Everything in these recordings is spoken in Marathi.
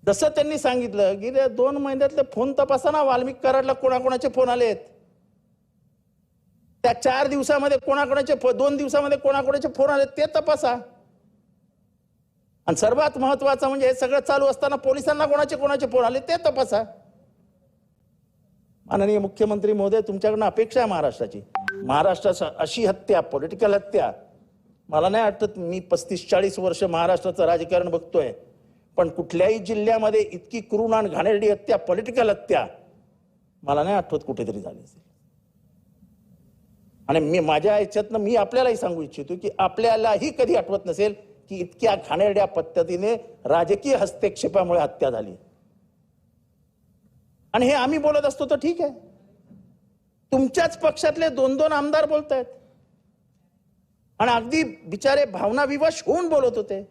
जसं त्यांनी सांगितलं की 2 महिन्यातले फोन तपासा ना, वाल्मिक कराडला कोणाकोणाचे फोन आलेत, त्या 4 दिवसामध्ये कोणाकोणाचे 2 दिवसामध्ये कोणाकोणाचे फोन आलेत ते तपासा. आणि सर्वात महत्वाचं म्हणजे हे सगळं चालू असताना पोलिसांना कोणाचे फोन आले ते तपासा. माननीय मुख्यमंत्री महोदय, तुमच्याकडनं अपेक्षा आहे महाराष्ट्राची. महाराष्ट्राची अशी हत्या, पॉलिटिकल हत्या मला नाही वाटत. मी 35-40 वर्ष महाराष्ट्राचं राजकारण बघतोय, पण कुठल्याही जिल्ह्यामध्ये इतकी क्रूर आणि घाणेरडी हत्या, पॉलिटिकल हत्या मला नाही आठवत कुठेतरी झाली असेल. आणि मी माझ्या ह्याच्यातनं मी आपल्यालाही सांगू इच्छितो की आपल्यालाही कधी आठवत नसेल की इतक्या घाणेरड्या पद्धतीने राजकीय हस्तक्षेपामुळे हत्या झाली. आणि हे आम्ही बोलत असतो तर ठीक आहे, तुमच्याच पक्षातले 2-2 आमदार बोलतायत आणि अगदी बिचारे भावनाविवश होऊन बोलत होते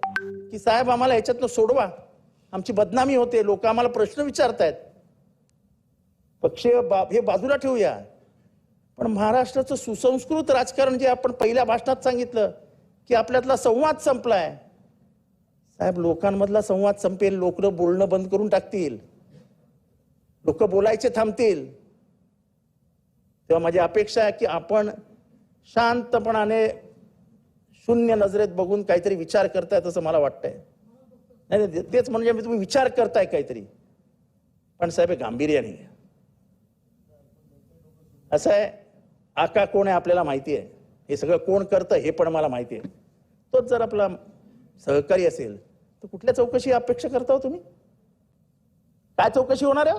की साहेब आम्हाला ह्याच्यातनं सोडवा, आमची बदनामी होते, लोक आम्हाला प्रश्न विचारतायत. पक्षीय हे बाजूला ठेवूया, पण महाराष्ट्राचं सुसंस्कृत राजकारण जे आपण पहिल्या भाषणात सांगितलं की आपल्यातला संवाद संपलाय. साहेब, लोकांमधला संवाद संपेल, लोक बोलणं बंद करून टाकतील, लोक बोलायचे थांबतील. तेव्हा माझी अपेक्षा आहे की आपण शांतपणाने शून्य नजरेत बघून काहीतरी विचार करताय असं मला वाटतंय. नाही, तेच म्हणजे तुम्ही विचार करताय काहीतरी, पण साहेब गांभीर्याने. असं आहे, आका कोण आहे आपल्याला माहिती आहे, हे सगळं कोण करतं हे पण मला माहिती आहे. तोच जर आपला सहकारी असेल तर कुठल्या चौकशी अपेक्षा करता हो तुम्ही? काय चौकशी होणार आहे?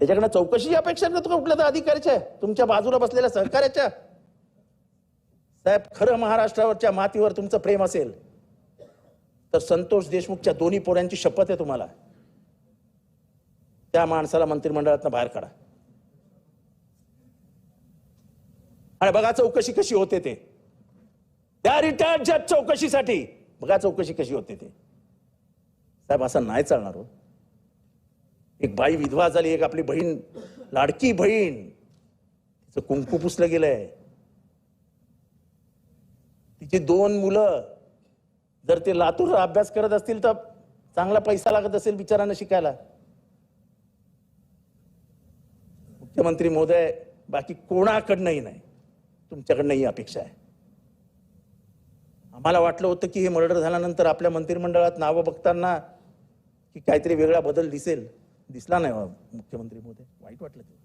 त्याच्याकडनं चौकशी अपेक्षा करतो कुठल्या तर अधिकाऱ्याच्या, तुमच्या बाजूला बसलेल्या सहकार्याच्या? साहेब, खरं महाराष्ट्रावरच्या मातीवर तुमचं प्रेम असेल तर संतोष देशमुखच्या दोन्ही पोरांची शपथ आहे तुम्हाला, त्या माणसाला मंत्रिमंडळातनं बाहेर काढा आणि बघा चौकशी कशी होते ते. त्या रिटायर्ड जज चौकशीसाठी बघा चौकशी कशी होते ते. साहेब, असं नाही चालणार हो. एक बाई विधवा झाली, एक आपली बहीण, लाडकी बहीण, तिचं कुंकू पुसलं गेलंय, तिची 2 मुलं जर ते लातूरला अभ्यास करत असतील तर चांगला पैसा लागत असेल बिचारांना शिकायला. मुख्यमंत्री महोदय, बाकी कोणाकडनंही नाही, तुमच्याकडनं ही अपेक्षा आहे. आम्हाला वाटलं होतं की हे मर्डर झाल्यानंतर आपल्या मंत्रिमंडळात नावं बघताना की काहीतरी वेगळा बदल दिसेल, दिसला नाही मुख्यमंत्री महोदय. वाईट वाटलं ते.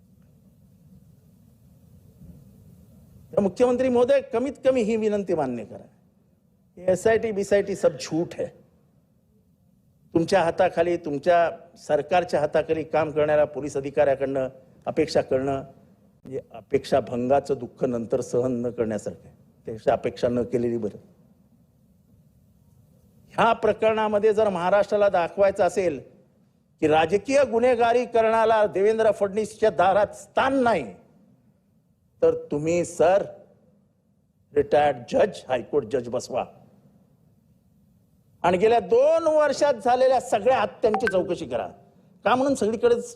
मुख्यमंत्री महोदय, कमीत कमी ही विनंती मान्य करा, SIT BIT सब झूठ है. तुमच्या हाताखाली, तुमच्या सरकारच्या हाताखाली काम करणाऱ्या पोलीस अधिकाऱ्याकडनं अपेक्षा करणं म्हणजे अपेक्षा भंगाचं दुःख नंतर सहन न करण्यासारखं आहे. त्यापेक्षा अपेक्षा न केलेली बरं. ह्या प्रकरणामध्ये जर महाराष्ट्राला दाखवायचं असेल की राजकीय गुन्हेगारी करण्याला देवेंद्र फडणवीसच्या दारात स्थान नाही, तर तुम्ही सर रिटायर्ड जज, हायकोर्ट जज बसवा आणि गेल्या 2 वर्षात झालेल्या सगळ्या हत्यांची चौकशी करा. का म्हणून सगळीकडेच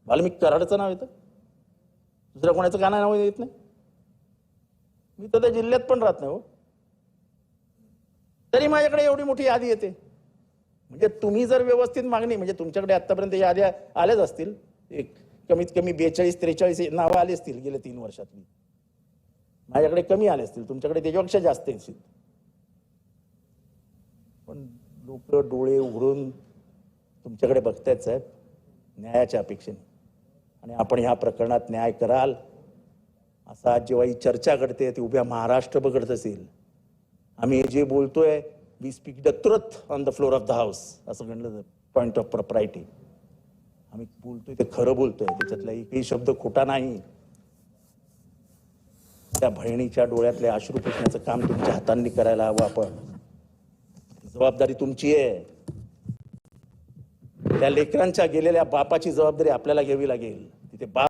वाल्मिक कराडचं नाव येतं, दुसऱ्या कोणाचं का नाव येत नाही? मी तर त्या जिल्ह्यात पण राहत नाही हो, तरी माझ्याकडे एवढी मोठी यादी येते. म्हणजे तुम्ही जर व्यवस्थित मागणी, म्हणजे तुमच्याकडे आतापर्यंत याद्या आल्याच असतील, एक कमीत कमी 42-43 नावं आली असतील गेल्या 3 वर्षातली. माझ्याकडे कमी आले असतील, तुमच्याकडे त्याच्यापेक्षा जास्त असतील. पण लोक डोळे उघडून तुमच्याकडे बघतायत साहेब, न्यायाच्या अपेक्षेने. आणि आपण ह्या प्रकरणात न्याय कराल असं आज जेव्हा ही चर्चा घडते ती उभ्या महाराष्ट्र बघत असेल. आम्ही जे बोलतोय, we speak the truth on the floor of the house, असं म्हणलं पॉइंट ऑफ प्रॉपर्टी. आम्ही बोलतोय ते खरं बोलतोय, त्याच्यातला एकही शब्द खोटा नाही. त्या बहिणीच्या डोळ्यातले अश्रू पुसण्याचं काम तुमच्या हातांनी करायला हवं. आपण, जबाबदारी तुमची आहे. त्या लेकरांच्या गेलेल्या बापाची जबाबदारी आपल्याला घ्यावी लागेल. तिथे बाप